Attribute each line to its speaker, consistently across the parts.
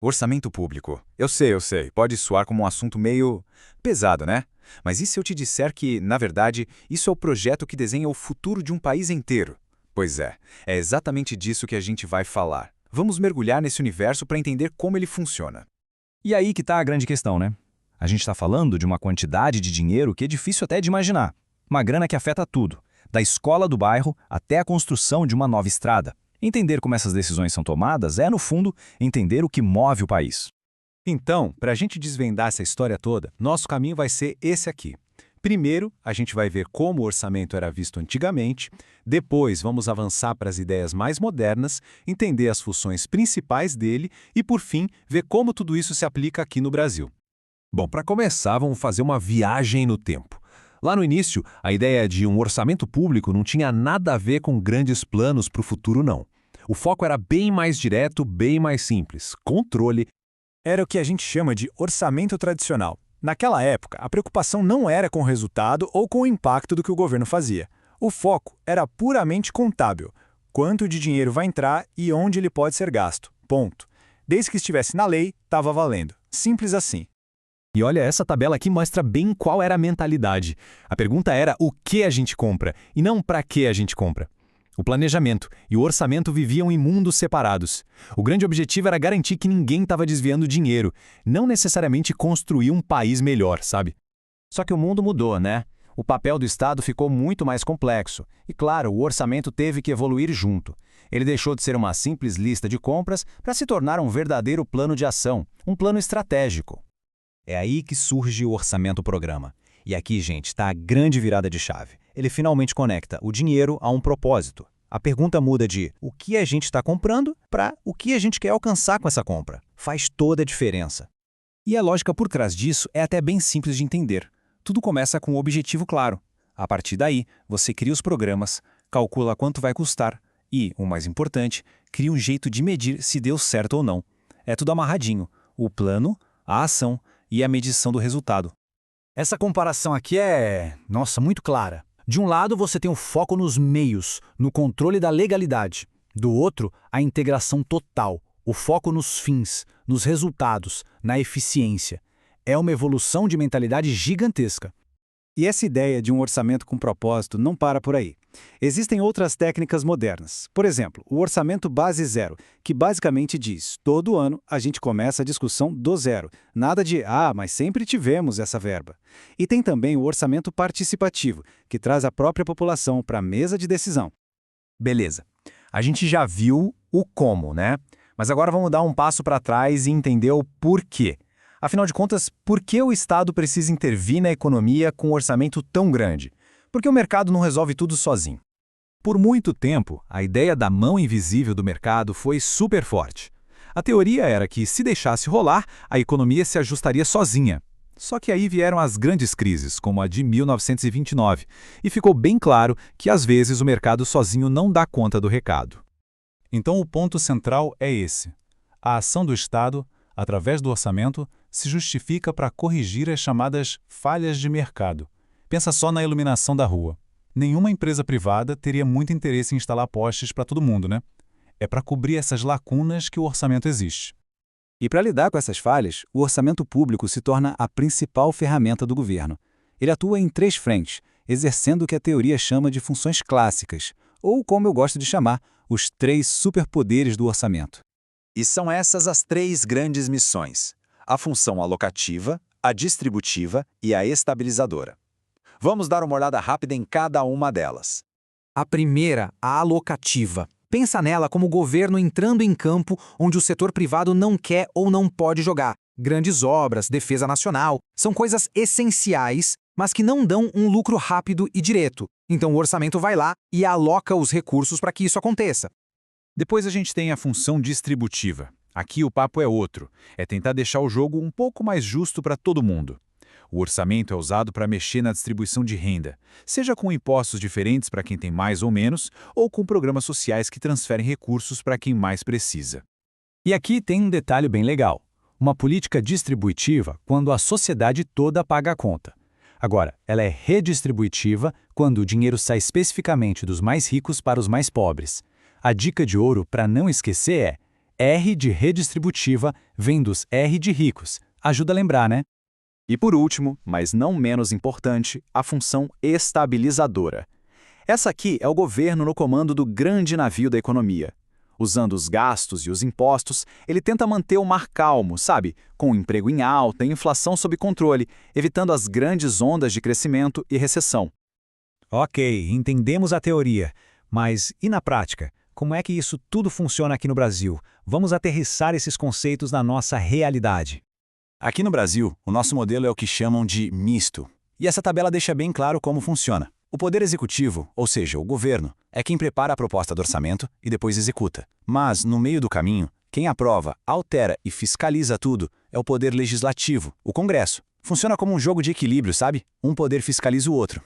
Speaker 1: Orçamento público. Eu sei. Pode soar como um assunto meio pesado, né? Mas e se eu te disser que, na verdade, isso é o projeto que desenha o futuro de um país inteiro? Pois é exatamente disso que a gente vai falar. Vamos mergulhar nesse universo para entender como ele funciona.
Speaker 2: E aí que está a grande questão, né? A gente está falando de uma quantidade de dinheiro que é difícil até de imaginar. Uma grana que afeta tudo, da escola do bairro até a construção de uma nova estrada. Entender como essas decisões são tomadas é, no fundo, entender o que move o país.
Speaker 3: Então, para a gente desvendar essa história toda, nosso caminho vai ser esse aqui. Primeiro, a gente vai ver como o orçamento era visto antigamente, depois vamos avançar para as ideias mais modernas, entender as funções principais dele e, por fim, ver como tudo isso se aplica aqui no Brasil.
Speaker 4: Bom, para começar, vamos fazer uma viagem no tempo. Lá no início, a ideia de um orçamento público não tinha nada a ver com grandes planos para o futuro, não. O foco era bem mais direto, bem mais simples: controle.
Speaker 5: Era o que a gente chama de orçamento tradicional. Naquela época, a preocupação não era com o resultado ou com o impacto do que o governo fazia. O foco era puramente contábil: quanto de dinheiro vai entrar e onde ele pode ser gasto. Ponto. Desde que estivesse na lei, estava valendo. Simples assim.
Speaker 2: E olha, essa tabela aqui mostra bem qual era a mentalidade. A pergunta era o que a gente compra, e não para que a gente compra. O planejamento e o orçamento viviam em mundos separados. O grande objetivo era garantir que ninguém estava desviando dinheiro, não necessariamente construir um país melhor, sabe?
Speaker 6: Só que o mundo mudou, né? O papel do Estado ficou muito mais complexo. E claro, o orçamento teve que evoluir junto. Ele deixou de ser uma simples lista de compras para se tornar um verdadeiro plano de ação, um plano estratégico.
Speaker 2: É aí que surge o orçamento-programa. E aqui, gente, está a grande virada de chave. Ele finalmente conecta o dinheiro a um propósito. A pergunta muda de o que a gente está comprando para o que a gente quer alcançar com essa compra. Faz toda a diferença. E a lógica por trás disso é até bem simples de entender. Tudo começa com um objetivo claro. A partir daí, você cria os programas, calcula quanto vai custar e, o mais importante, cria um jeito de medir se deu certo ou não. É tudo amarradinho. O plano, a ação e a medição do resultado.
Speaker 7: Essa comparação aqui nossa, muito clara. De um lado, você tem o foco nos meios, no controle da legalidade. Do outro, a integração total, o foco nos fins, nos resultados, na eficiência. É uma evolução de mentalidade gigantesca.
Speaker 5: E essa ideia de um orçamento com propósito não para por aí. Existem outras técnicas modernas. Por exemplo, o orçamento base zero, que basicamente diz: todo ano a gente começa a discussão do zero. Nada de, mas sempre tivemos essa verba. E tem também o orçamento participativo, que traz a própria população para a mesa de decisão.
Speaker 2: Beleza. A gente já viu o como, né? Mas agora vamos dar um passo para trás e entender o porquê. Afinal de contas, por que o Estado precisa intervir na economia com um orçamento tão grande? Porque o mercado não resolve tudo sozinho. Por muito tempo, a ideia da mão invisível do mercado foi super forte. A teoria era que, se deixasse rolar, a economia se ajustaria sozinha. Só que aí vieram as grandes crises, como a de 1929, e ficou bem claro que, às vezes, o mercado sozinho não dá conta do recado.
Speaker 3: Então, o ponto central é esse: a ação do Estado, através do orçamento, se justifica para corrigir as chamadas falhas de mercado. Pensa só na iluminação da rua. Nenhuma empresa privada teria muito interesse em instalar postes para todo mundo, né? É para cobrir essas lacunas que o orçamento existe.
Speaker 5: E para lidar com essas falhas, o orçamento público se torna a principal ferramenta do governo. Ele atua em 3 frentes, exercendo o que a teoria chama de funções clássicas, ou como eu gosto de chamar, os 3 superpoderes do orçamento.
Speaker 1: E são essas as 3 grandes missões: a função alocativa, a distributiva e a estabilizadora. Vamos dar uma olhada rápida em cada uma delas.
Speaker 7: A primeira, a alocativa. Pensa nela como o governo entrando em campo onde o setor privado não quer ou não pode jogar. Grandes obras, defesa nacional, são coisas essenciais, mas que não dão um lucro rápido e direto. Então o orçamento vai lá e aloca os recursos para que isso aconteça.
Speaker 3: Depois a gente tem a função distributiva. Aqui o papo é outro, é tentar deixar o jogo um pouco mais justo para todo mundo. O orçamento é usado para mexer na distribuição de renda, seja com impostos diferentes para quem tem mais ou menos, ou com programas sociais que transferem recursos para quem mais precisa.
Speaker 2: E aqui tem um detalhe bem legal: uma política distributiva quando a sociedade toda paga a conta. Agora, ela é redistributiva quando o dinheiro sai especificamente dos mais ricos para os mais pobres. A dica de ouro para não esquecer R de redistributiva vem dos R de ricos. Ajuda a lembrar, né?
Speaker 8: E por último, mas não menos importante, a função estabilizadora. Essa aqui é o governo no comando do grande navio da economia. Usando os gastos e os impostos, ele tenta manter o mar calmo, sabe? Com o emprego em alta e inflação sob controle, evitando as grandes ondas de crescimento e recessão.
Speaker 2: Ok, entendemos a teoria. Mas e na prática? Como é que isso tudo funciona aqui no Brasil? Vamos aterrissar esses conceitos na nossa realidade.
Speaker 6: Aqui no Brasil, o nosso modelo é o que chamam de misto. E essa tabela deixa bem claro como funciona. O Poder Executivo, ou seja, o governo, é quem prepara a proposta do orçamento e depois executa. Mas, no meio do caminho, quem aprova, altera e fiscaliza tudo é o Poder Legislativo, o Congresso. Funciona como um jogo de equilíbrio, sabe? Um poder fiscaliza o outro.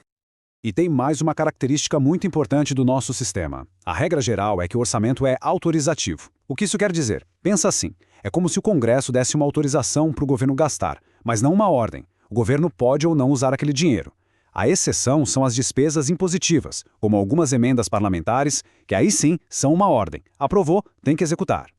Speaker 9: E tem mais uma característica muito importante do nosso sistema. A regra geral é que o orçamento é autorizativo. O que isso quer dizer? Pensa assim, é como se o Congresso desse uma autorização para o governo gastar, mas não uma ordem. O governo pode ou não usar aquele dinheiro. A exceção são as despesas impositivas, como algumas emendas parlamentares, que aí sim são uma ordem. Aprovou, tem que executar.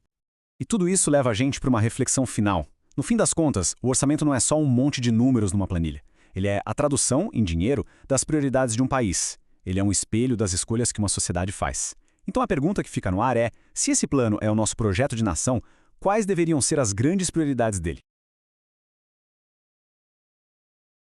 Speaker 6: E tudo isso leva a gente para uma reflexão final. No fim das contas, o orçamento não é só um monte de números numa planilha. Ele é a tradução, em dinheiro, das prioridades de um país. Ele é um espelho das escolhas que uma sociedade faz. Então a pergunta que fica no ar é, se esse plano é o nosso projeto de nação, quais deveriam ser as grandes prioridades dele?